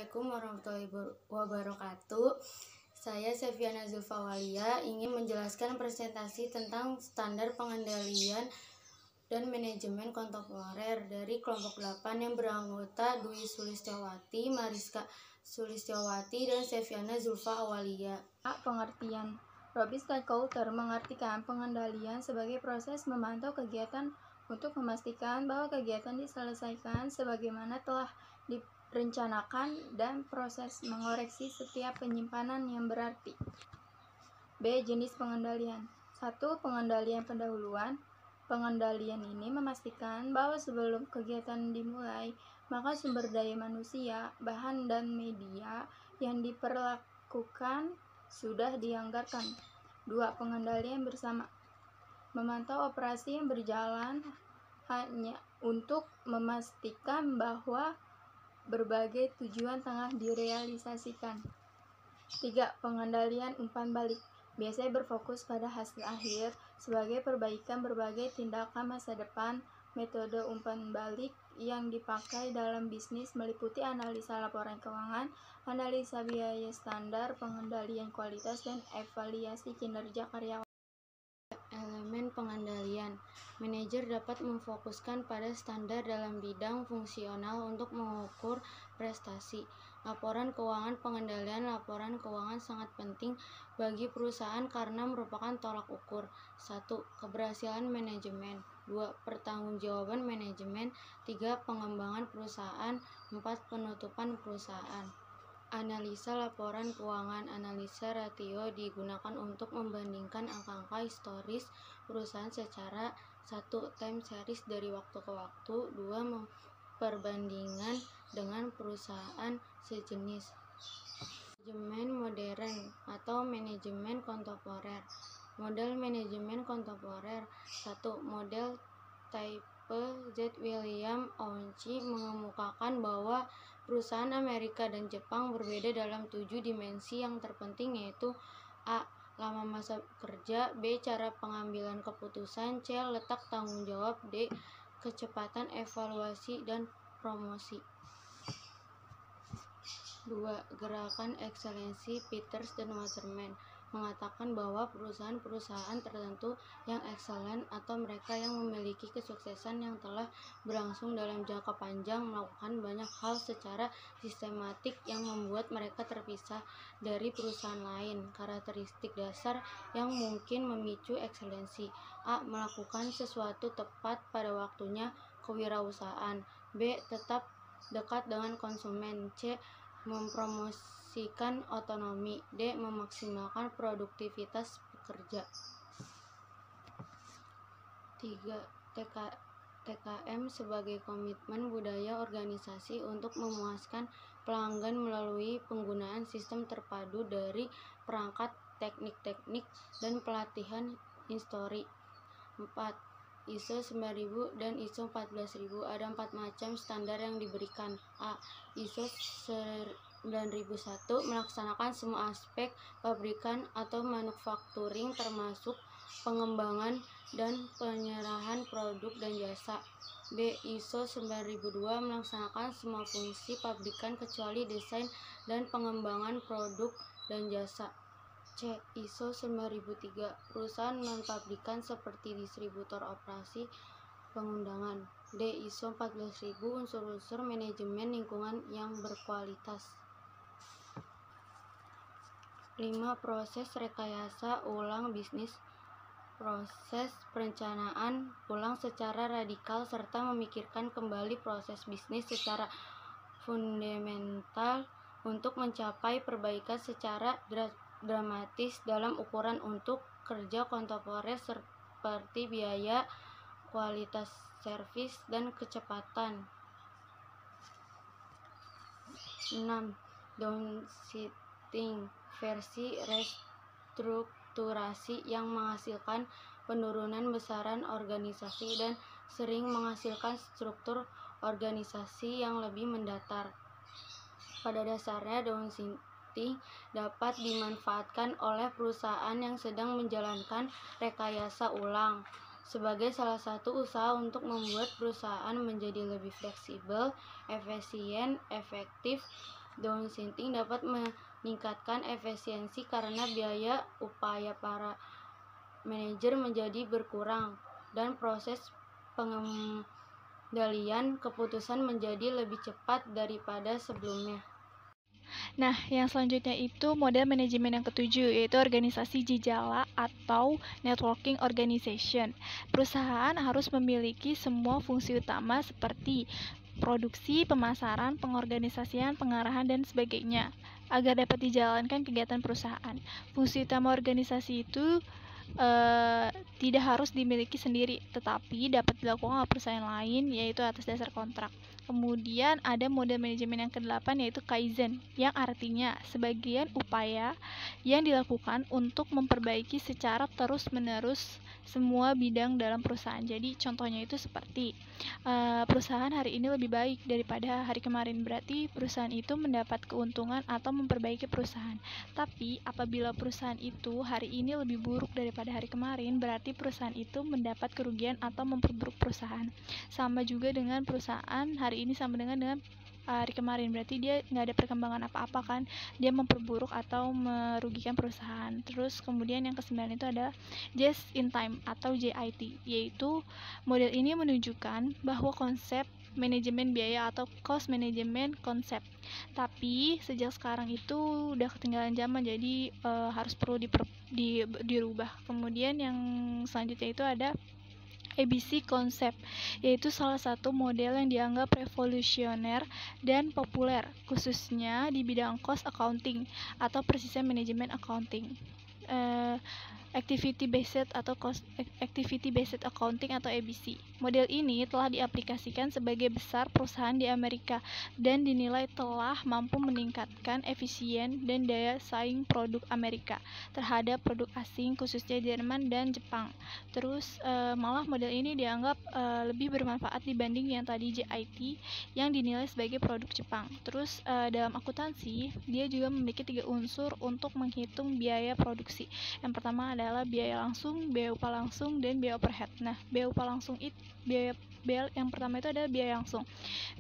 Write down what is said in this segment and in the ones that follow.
Assalamualaikum warahmatullahi wabarakatuh. Saya Seviana Zulfawalia ingin menjelaskan presentasi tentang standar pengendalian dan manajemen kontemporer dari kelompok 8 yang beranggota Dwi Sulistyawati, Mariska Sulistyawati, dan Seviana Zulfawalia. Pengertian. Robis Coulter mengartikan pengendalian sebagai proses memantau kegiatan untuk memastikan bahwa kegiatan diselesaikan sebagaimana telah direncanakan dan proses mengoreksi setiap penyimpanan yang berarti. B. Jenis pengendalian. 1. Pengendalian pendahuluan. Pengendalian ini memastikan bahwa sebelum kegiatan dimulai, maka sumber daya manusia, bahan dan media yang diperlakukan sudah dianggarkan. 2. Pengendalian bersama. Memantau operasi yang berjalan hanya untuk memastikan bahwa berbagai tujuan tengah direalisasikan. 3. Pengendalian umpan balik. Biasanya berfokus pada hasil akhir sebagai perbaikan berbagai tindakan masa depan. Metode umpan balik yang dipakai dalam bisnis meliputi analisa laporan keuangan, analisa biaya standar, pengendalian kualitas, dan evaluasi kinerja karyawan. Elemen pengendalian. Manajer dapat memfokuskan pada standar dalam bidang fungsional untuk mengukur prestasi. Laporan keuangan. Pengendalian laporan keuangan sangat penting bagi perusahaan karena merupakan tolak ukur. 1. Keberhasilan manajemen. 2. Pertanggungjawaban manajemen. 3. Pengembangan perusahaan. 4. Penutupan perusahaan. Analisa laporan keuangan. Analisa rasio digunakan untuk membandingkan angka-angka historis perusahaan secara 1. Time series dari waktu ke waktu. 2. Perbandingan dengan perusahaan sejenis. Manajemen modern atau manajemen kontemporer. Model manajemen kontemporer. 1. Model type Z. William Aunci mengemukakan bahwa perusahaan Amerika dan Jepang berbeda dalam 7 dimensi yang terpenting, yaitu A. Lama masa kerja. B. Cara pengambilan keputusan. C. Letak tanggung jawab. D. Kecepatan evaluasi dan promosi. 2. Gerakan ekselensi. Peters dan Wasserman mengatakan bahwa perusahaan-perusahaan tertentu yang ekselen atau mereka yang memiliki kesuksesan yang telah berlangsung dalam jangka panjang melakukan banyak hal secara sistematik yang membuat mereka terpisah dari perusahaan lain. Karakteristik dasar yang mungkin memicu ekselensi. A. Melakukan sesuatu tepat pada waktunya, kewirausahaan. B. Tetap dekat dengan konsumen. C. Mempromosikan otonomi. D. Memaksimalkan produktivitas pekerja. 3. TKM sebagai komitmen budaya organisasi untuk memuaskan pelanggan melalui penggunaan sistem terpadu dari perangkat teknik-teknik dan pelatihan histori. 4. ISO 9000 dan ISO 14000. Ada 4 macam standar yang diberikan. A. ISO 9001 melaksanakan semua aspek pabrikan atau manufacturing termasuk pengembangan dan penyerahan produk dan jasa. B. ISO 9002 melaksanakan semua fungsi pabrikan kecuali desain dan pengembangan produk dan jasa. C. ISO 9003 perusahaan non-pabrikan seperti distributor operasi pengundangan. D. ISO 14000 unsur-unsur manajemen lingkungan yang berkualitas. 5. Proses rekayasa ulang bisnis. Proses perencanaan ulang secara radikal serta memikirkan kembali proses bisnis secara fundamental untuk mencapai perbaikan secara dramatis dalam ukuran untuk kerja kontemporer seperti biaya, kualitas servis, dan kecepatan. 6. Downsizing versi restrukturasi yang menghasilkan penurunan besaran organisasi dan sering menghasilkan struktur organisasi yang lebih mendatar. Pada dasarnya, downsizing dapat dimanfaatkan oleh perusahaan yang sedang menjalankan rekayasa ulang sebagai salah satu usaha untuk membuat perusahaan menjadi lebih fleksibel, efisien, efektif, Downsizing dapat meningkatkan efisiensi karena biaya upaya para manajer menjadi berkurang dan proses pengendalian keputusan menjadi lebih cepat daripada sebelumnya. Nah, yang selanjutnya itu model manajemen yang ketujuh, yaitu organisasi jejala atau networking organization. Perusahaan harus memiliki semua fungsi utama seperti produksi, pemasaran, pengorganisasian, pengarahan, dan sebagainya agar dapat dijalankan kegiatan perusahaan. Fungsi utama organisasi itu tidak harus dimiliki sendiri, tetapi dapat dilakukan oleh perusahaan lain, yaitu atas dasar kontrak. Kemudian ada model manajemen yang ke-8, yaitu Kaizen, yang artinya sebagian upaya yang dilakukan untuk memperbaiki secara terus-menerus semua bidang dalam perusahaan. Jadi contohnya itu seperti perusahaan hari ini lebih baik daripada hari kemarin, berarti perusahaan itu mendapat keuntungan atau memperbaiki perusahaan. Tapi apabila perusahaan itu hari ini lebih buruk daripada hari kemarin, berarti perusahaan itu mendapat kerugian atau memperburuk perusahaan. Sama juga dengan perusahaan hari ini sama dengan hari kemarin, berarti dia nggak ada perkembangan apa-apa kan, dia memperburuk atau merugikan perusahaan. Terus kemudian yang ke-9 itu ada just in time atau JIT, yaitu model ini menunjukkan bahwa konsep manajemen biaya atau cost management konsep, tapi sejak sekarang itu udah ketinggalan zaman, jadi harus perlu dirubah. Kemudian yang selanjutnya itu ada ABC konsep, yaitu salah satu model yang dianggap revolusioner dan populer, khususnya di bidang cost accounting atau persisnya manajemen accounting. Activity based accounting atau ABC. Model ini telah diaplikasikan sebagai besar perusahaan di Amerika dan dinilai telah mampu meningkatkan efisien dan daya saing produk Amerika terhadap produk asing, khususnya Jerman dan Jepang. Terus malah model ini dianggap lebih bermanfaat dibanding yang tadi JIT yang dinilai sebagai produk Jepang. Terus dalam akuntansi dia juga memiliki 3 unsur untuk menghitung biaya produksi. Yang pertama adalah biaya langsung, biaya upah langsung, dan biaya overhead. Nah, biaya upah langsung itu biaya yang pertama itu adalah biaya langsung.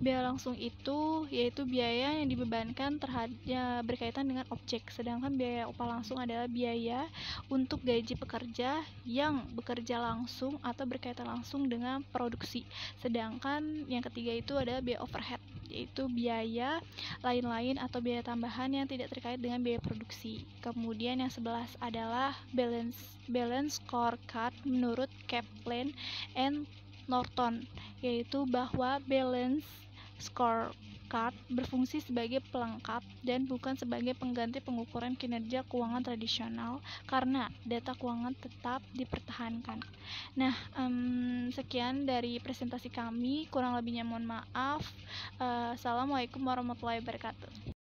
Biaya langsung itu yaitu biaya yang dibebankan terhadap berkaitan dengan objek, sedangkan biaya upah langsung adalah biaya untuk gaji pekerja yang bekerja langsung atau berkaitan langsung dengan produksi. Sedangkan yang ketiga itu adalah biaya overhead, yaitu biaya lain-lain atau biaya tambahan yang tidak terkait dengan biaya produksi. Kemudian yang 11 adalah balance scorecard menurut Kaplan and Norton, yaitu bahwa balance scorecard berfungsi sebagai pelengkap dan bukan sebagai pengganti pengukuran kinerja keuangan tradisional karena data keuangan tetap dipertahankan. Nah, sekian dari presentasi kami, kurang lebihnya mohon maaf. Assalamualaikum warahmatullahi wabarakatuh.